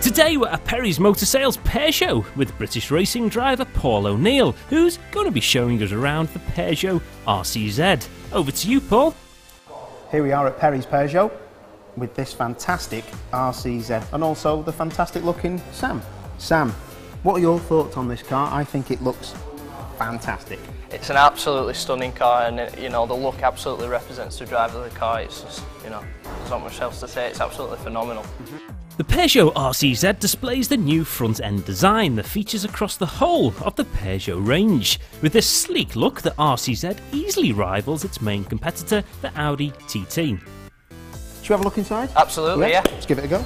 Today we're at Perry's Motor Sales Peugeot with British racing driver Paul O'Neill, who's going to be showing us around the Peugeot RCZ. Over to you, Paul. Here we are at Perry's Peugeot with this fantastic RCZ and also the fantastic looking Sam. Sam, what are your thoughts on this car? I think it looks fantastic. It's an absolutely stunning car, and you know, the look absolutely represents the drive of the car. It's just, you know, there's not much else to say. It's absolutely phenomenal. The Peugeot RCZ displays the new front-end design that features across the whole of the Peugeot range. With this sleek look, the RCZ easily rivals its main competitor, the Audi TT. Should we have a look inside? Absolutely, yeah. Let's give it a go.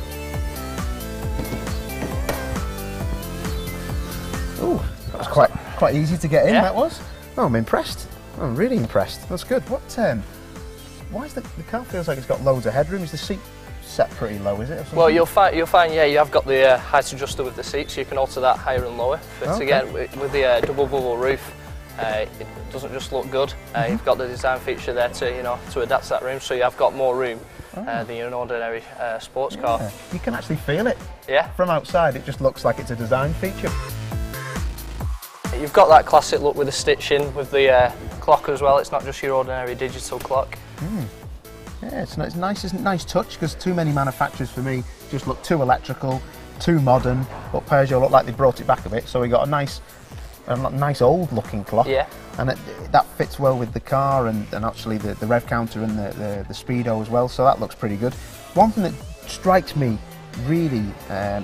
Oh, that was quite easy to get in, that was. Oh, I'm impressed. I'm really impressed. That's good. What? Why is the car feels like it's got loads of headroom? Is the seat set pretty low, is it? Well, you'll find, yeah, you have got the height adjuster with the seats, so you can alter that higher and lower. But again, with the double bubble roof, it doesn't just look good. You've got the design feature there to, you know, to adapt to that room, so you have got more room than an ordinary sports car. You can actually feel it. Yeah. From outside, it just looks like it's a design feature. You've got that classic look with the stitching, with the clock as well. It's not just your ordinary digital clock. Yeah, it's nice. It's a nice touch, because too many manufacturers for me just look too electrical, too modern. But Peugeot look like they brought it back a bit, so we got a nice old-looking clock. Yeah. And that fits well with the car and actually the rev counter and the speedo as well. So that looks pretty good. One thing that strikes me really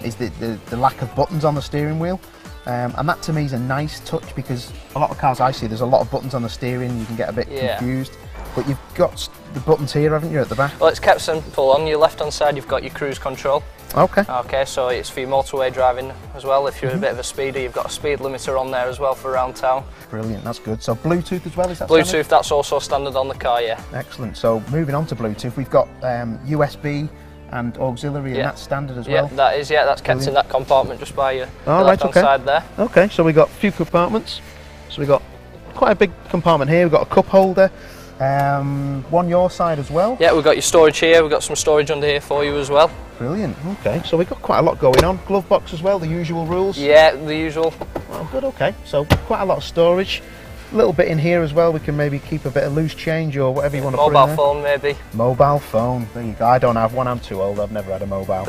is the lack of buttons on the steering wheel. And that to me is a nice touch, because a lot of cars I see, there's a lot of buttons on the steering, you can get a bit confused. But you've got the buttons here, haven't you, at the back? Well, it's kept simple. On your left-hand side, you've got your cruise control. Okay. Okay, so it's for your motorway driving as well. If you're a bit of a speeder, you've got a speed limiter on there as well for around town. Brilliant, that's good. So Bluetooth as well, is that Bluetooth, standard? that's also standard on the car, yeah. Excellent. So moving on to Bluetooth, we've got USB and auxiliary, and that's standard as well? Yeah, that is, that's kept in that compartment just by your right, left-hand side there. Okay, so we've got a few compartments. So we've got quite a big compartment here. We've got a cup holder. One your side as well? Yeah, we've got your storage here, we've got some storage under here for you as well. Brilliant, okay, so we've got quite a lot going on. Glove box as well, the usual rules? Yeah, the usual. Oh, good, okay, so quite a lot of storage. A little bit in here as well, we can maybe keep a bit of loose change or whatever you want to put in there. Mobile phone maybe. Mobile phone, there you go. I don't have one, I'm too old, I've never had a mobile.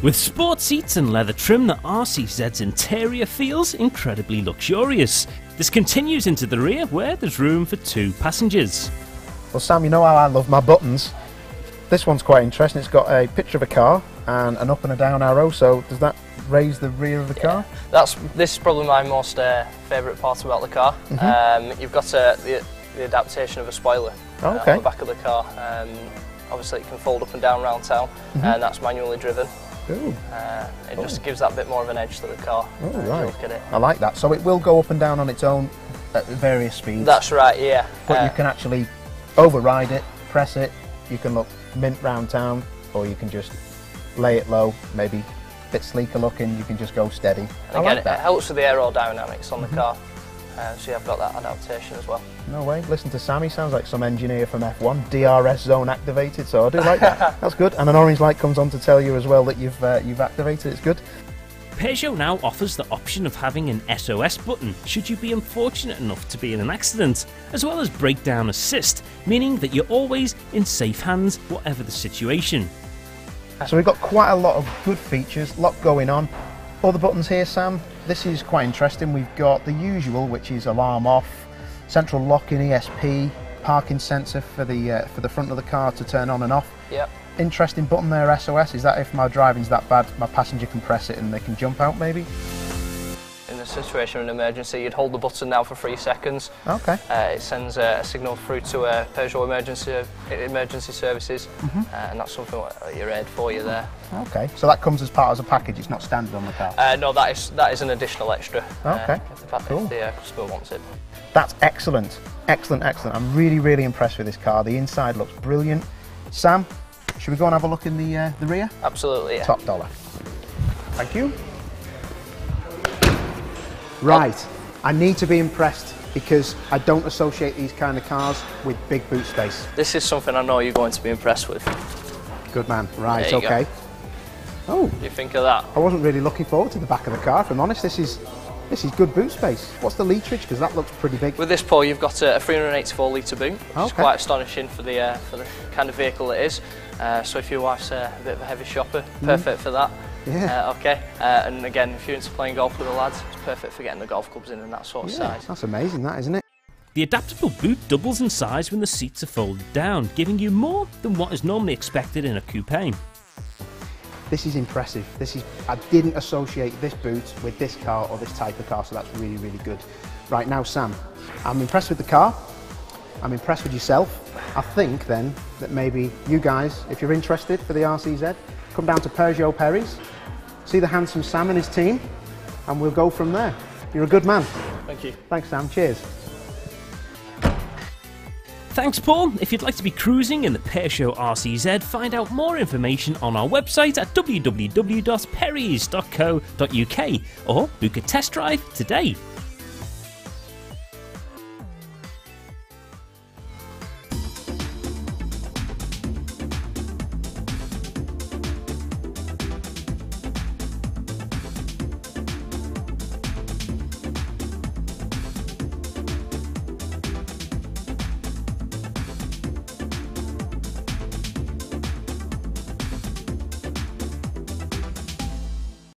With sport seats and leather trim, the RCZ's interior feels incredibly luxurious. This continues into the rear, where there's room for 2 passengers. Well, Sam, you know how I love my buttons. This one's quite interesting. It's got a picture of a car and an up and a down arrow, so does that raise the rear of the car? This is probably my most favourite part about the car. You've got the adaptation of a spoiler on the back of the car. Obviously it can fold up and down around town, and that's manually driven. It just gives that bit more of an edge to the car. Right. Look at it. I like that. So it will go up and down on its own at various speeds. That's right, yeah. But you can actually override it, press it, you can look mint round town, or you can just lay it low, maybe a bit sleeker looking, you can just go steady. And again, it helps with the aerodynamics on the car. So you've got that adaptation as well. No way. Listen to Sammy, sounds like some engineer from F1. DRS zone activated, so I do like that. That's good. And an orange light comes on to tell you as well that you've activated. It's good. Peugeot now offers the option of having an SOS button should you be unfortunate enough to be in an accident, as well as breakdown assist, meaning that you're always in safe hands whatever the situation. So we've got quite a lot of good features, a lot going on. All the buttons here, Sam, this is quite interesting. We've got the usual, which is alarm off, central locking, ESP, parking sensor for the front of the car to turn on and off. Yep. Interesting button there, SOS. Is that if my driving's that bad, my passenger can press it and they can jump out maybe? In a situation of an emergency, you'd hold the button now for 3 seconds. Okay. It sends a signal through to Peugeot emergency services, and that's something that you're aired for you there. Okay, so that comes as part of a package, it's not standard on the car? No, that is an additional extra. Okay, if the customer wants it. That's excellent, excellent, excellent. I'm really, really impressed with this car. The inside looks brilliant. Sam, should we go and have a look in the rear? Absolutely, yeah. Top dollar. Thank you. Right, I need to be impressed because I don't associate these kind of cars with big boot space. This is something I know you're going to be impressed with. Good man. Right, okay. Oh. What do you think of that? I wasn't really looking forward to the back of the car, if I'm honest. This is good boot space. What's the litrage? Because that looks pretty big. With this Paul, you've got a 384 litre boot, which is quite astonishing for the kind of vehicle it is. So if your wife's a bit of a heavy shopper, perfect for that. Yeah. Okay. And again, if you're into playing golf with the lads, it's perfect for getting the golf clubs in and that sort of size. That's amazing, that, isn't it? The adaptable boot doubles in size when the seats are folded down, giving you more than what is normally expected in a coupe. This is impressive. I didn't associate this boot with this car or this type of car, so that's really, really good. Right now, Sam, I'm impressed with the car. I'm impressed with yourself. I think then that maybe you guys, if you're interested for the RCZ, come down to Peugeot Perry's, see the handsome Sam and his team, and we'll go from there. You're a good man. Thank you. Thanks, Sam. Cheers. Thanks, Paul. If you'd like to be cruising in the Peugeot RCZ, find out more information on our website at www.perrys.co.uk or book a test drive today.